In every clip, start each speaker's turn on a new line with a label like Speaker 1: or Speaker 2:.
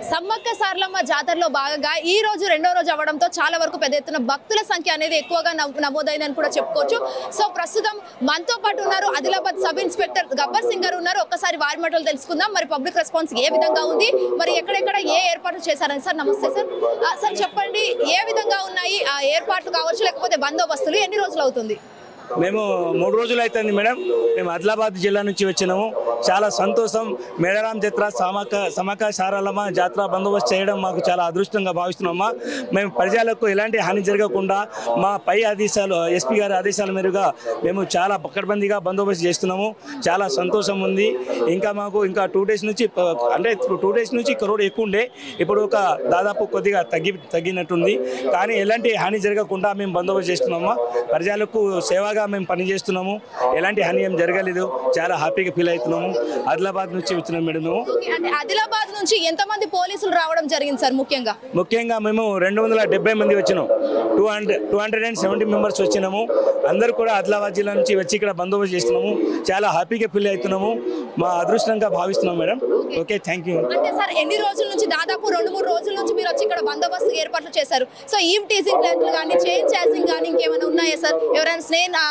Speaker 1: సమ్మక్క సారలమ్మ జాతరలో భాగంగా ఈ రోజు రెండో రోజు అవడంతో చాలా వరకు పెద్ద ఎత్తున భక్తుల సంఖ్య అనేది ఎక్కువగా నమోదైందని కూడా చెప్పుకోవచ్చు. సో ప్రస్తుతం మనతో పాటు ఉన్నారు ఆదిలాబాద్ సబ్ ఇన్స్పెక్టర్ గబ్బర్ సింగ్ గారు ఉన్నారు. ఒక్కసారి వారి మాటలు తెలుసుకుందాం. మరి పబ్లిక్ రెస్పాన్స్ ఏ విధంగా ఉంది, మరి ఎక్కడెక్కడ ఏ ఏర్పాట్లు చేశారని. సార్ నమస్తే సార్. సార్ చెప్పండి, ఏ విధంగా ఉన్నాయి ఆ ఏర్పాట్లు కావచ్చు, లేకపోతే బందోబస్తులు ఎన్ని రోజులు అవుతుంది?
Speaker 2: మేము 3 రోజులు అవుతుంది మేడం. మేము ఆదిలాబాద్ జిల్లా నుంచి వచ్చినాము. చాలా సంతోషం. మేడారం జాతర సమ్మక్క సారలమ్మ జాతర బందోబస్తు చేయడం మాకు చాలా అదృష్టంగా భావిస్తున్నామా. మేము ప్రజలకు ఎలాంటి హాని జరగకుండా మా పై ఆదేశాలు ఎస్పీ గారి ఆదేశాల మేరగా మేము చాలా పకడ్బందీగా బందోబస్తు చేస్తున్నాము. చాలా సంతోషం ఉంది. ఇంకా మాకు ఇంకా 2 డేస్ నుంచి అంటే 2 డేస్ నుంచి క్రౌడ్ ఎక్కువ ఉండే, ఇప్పుడు ఒక దాదాపు కొద్దిగా తగ్గినట్టుంది. కానీ ఎలాంటి హాని జరగకుండా మేము బందోబస్తు చేస్తున్నామా. ప్రజలకు సేవగా మేము పనిచేస్తున్నాము. ఎలాంటి హాని ఏం జరగలేదు. చాలా హ్యాపీగా ఫీల్ అవుతున్నాము. ఆదిలాబాద్ నుంచి వచ్చినాం మేడం.
Speaker 1: అంటే ఆదిలాబాద్ నుంచి ఎంతమంది పోలీసులు రావడం జరిగింది సార్? ముఖ్యంగా
Speaker 2: మేము 270 మంది వచ్చినాం. 270 మెంబర్స్ వచ్చినాము. అందరూ కూడా ఆదిలాబాద్ జిల్లా నుంచి వచ్చి ఇక్కడ బందోబస్తు చేస్తున్నాము. చాలా హ్యాపీగా ఫీల్ అవుతున్నాము. మా అదృష్టంగా భావిస్తున్నాం మేడం. Okay, thank you.
Speaker 1: అంటే సార్ ఎన్ని రోజుల నుంచి, దాదాపు 2-3 రోజుల నుంచి మీరు వచ్చి ఇక్కడ బందోబస్తు ఏర్పాట్లు చేశారు. సో ఈ టీజింగ్ ప్లాంట్లు కానీ, చైన్ చాసింగ్ కానీ ఇంకేమైనా ఉన్నాయా సార్? ఎవరైనా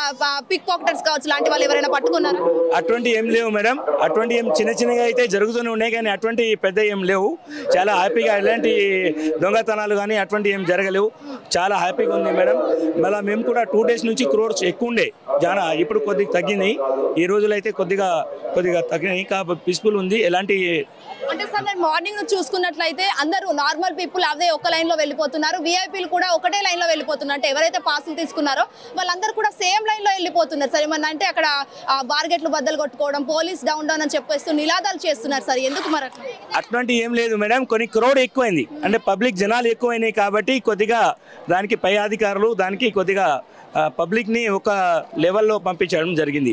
Speaker 1: పిక్ పాకెటర్స్ కావచ్చు లాంటి వాళ్ళు ఎవరైనా పట్టుకున్నారా?
Speaker 2: అటువంటి ఏం లేవు మేడం. అటువంటి ఏం చిన్నగా అయితే జరుగుతూనే ఉన్నాయి, కానీ అటువంటి పెద్ద ఏం లేవు. చాలా హ్యాపీగా ఎలాంటి దొంగతనాలు కానీ అటువంటి ఏం జరగలేవు. చాలా హ్యాపీగా ఉంది మేడం. మళ్ళీ మేము కూడా 2 డేస్ నుంచి క్రోడ్స్ ఎక్కువ ఉండే, ఇప్పుడు కొద్దిగా తగ్గినాయి. ఈ రోజులు అయితే కొద్దిగా తగ్గినాయి. కాబట్టి పీస్ఫుల్ ఉంది. ఎలాంటి
Speaker 1: అంటే సార్ నేను మార్నింగ్ నుంచి చూసుకున్నట్లయితే అందరూ నార్మల్ పీపుల్ అదే ఒక లైన్ లో వెళ్ళిపోతున్నారు. విఐపీలు కూడా ఒకటే లైన్ లో వెళ్ళిపోతున్నారు. అంటే ఎవరైతే పాసులు తీసుకున్నారో వాళ్ళందరూ కూడా సేమ్ లైన్ లో వెళ్ళిపోతున్నారు సార్. ఏమన్నా అంటే అక్కడ బార్గెట్లు బద్దలు కొట్టుకోవడం, పోలీస్ డౌన్ అని చెప్పేస్తూ నినాదాలు చేస్తున్నారు సార్. ఎందుకు మరి
Speaker 2: అటువంటి ఏం లేదు మేడం. కొన్ని క్రౌడ్ ఎక్కువైంది, అంటే పబ్లిక్ జనాలు ఎక్కువైనాయి కాబట్టి కొద్దిగా దానికి పై అధికారులు దానికి కొద్దిగా పబ్లిక్ని ఒక లెవెల్లో పంపించడం జరిగింది.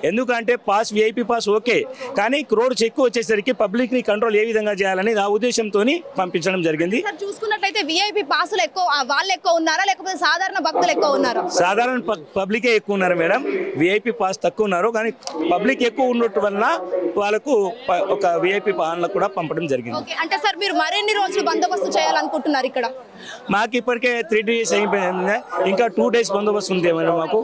Speaker 2: ఎందుకంటే పాస్ విఐపీ పాస్ ఓకే, కానీ క్రౌడ్స్ ఎక్కువ వచ్చేసరికి పబ్లిక్ని కంట్రోల్ ఏ విధంగా చేయాలని ఆ ఉద్దేశంతో పంపించడం జరిగింది.
Speaker 1: చూసుకున్నట్లయితే విఐపీ పాసులు ఎక్కువ వాళ్ళు ఎక్కువ ఉన్నారా, లేకపోతే సాధారణ భక్తులు ఎక్కువ ఉన్నారా?
Speaker 2: సాధారణ పబ్లికే ఎక్కువ ఉన్నారు మేడం. విఐపీ పాస్ తక్కువ ఉన్నారు, కానీ పబ్లిక్ ఎక్కువ ఉండటం వలన వాళ్ళకు ఒక విఐపీ పాలన కూడా పంపడం జరిగింది.
Speaker 1: అంటే సార్ మీరు మరిన్ని రోజులు బందోబస్తు చేయాలనుకుంటున్నారు ఇక్కడ?
Speaker 2: మాకు ఇప్పటికే 3 డేస్ అయిపోయింది. ఇంకా 2 డేస్ బందోబస్తు ఉంది మేడం మాకు.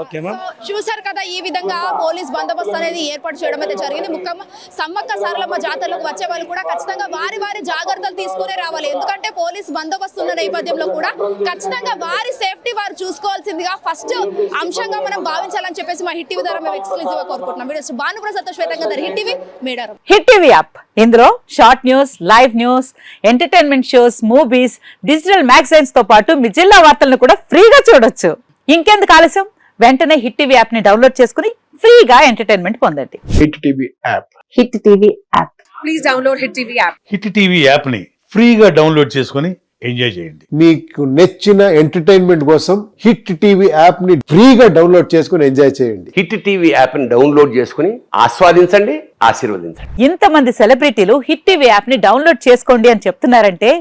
Speaker 2: Okay ma'am.
Speaker 1: చూసారు కదా, ఈ విధంగా పోలీస్ బందోబస్తు అనేది ఏర్పాటు చేయడం అయితే జరిగింది. ముఖ్యంగా సమ్మక్క సారలమ్మ జాతరలకు వచ్చే వాళ్ళు కూడా ఖచ్చితంగా వారి జాగ్రత్తలు తీసుకునే రావాలి. ఎందుకంటే పోలీస్ బందోబస్తు ఉన్న నేపథ్యంలో కూడా ఖచ్చితంగా వారి సేఫ్టీ వారు చూసుకోవాల్సిందిగా ఫస్ట్ అంశంగా మనం భావించాలని చెప్పేసి మా హిట్ టీవీ ద్వారా మేము ఎక్స్క్లూజివ్ గా కోరుకుంటున్నాం. వీడియో భానుప్రసాద్ శ్వేతంగా hit TV Medaram.
Speaker 3: Hit TV app, ఇందులో short news, live news, entertainment shows, movies, digital magazines తో పాటు మీ జిల్లా వార్తలను కూడా ఫ్రీగా చూడొచ్చు. ఇంకెందుకు ఆలస్యం, వెంటనే హిట్ టీవీ యాప్ ని డౌన్లోడ్ చేసుకుని ఫ్రీగా ఎంటర్టైన్మెంట్ పొందండి.
Speaker 4: Hit TV app.
Speaker 3: Hit TV app.
Speaker 1: Please download hit TV app.
Speaker 4: Hit TV app ని ఫ్రీగా డౌన్లోడ్ చేసుకుని ఎంజాయ్ చేయండి.
Speaker 5: మీకు నచ్చిన ఎంటర్టైన్మెంట్ కోసం హిట్ టీవీ యాప్ ని ఫ్రీగా డౌన్లోడ్ చేసుకుని ఎంజాయ్ చేయండి.
Speaker 6: హిట్ టీవీ యాప్ ని డౌన్లోడ్ చేసుకుని ఆస్వాదించండి, ఆశీర్వదించండి.
Speaker 3: ఇంతమంది సెలబ్రిటీలు హిట్ టీవీ యాప్ ని డౌన్లోడ్ చేసుకోండి అని చెప్తున్నారంటే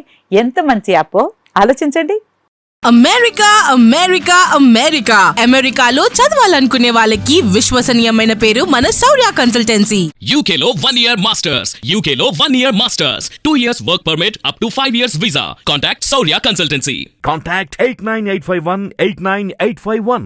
Speaker 3: ఎంత మంచి యాప్ ఆలోచించండి.
Speaker 7: అమెరికాలో చదవాలనుకునే వాళ్ళకి విశ్వసనీయమైన పేరు మన శౌర్య కన్సల్టెన్సీ.
Speaker 8: UK లో 1 year masters. 2 years work permit up to 5 years visa. Contact Saurya Consultancy.
Speaker 9: Contact 89851 89851.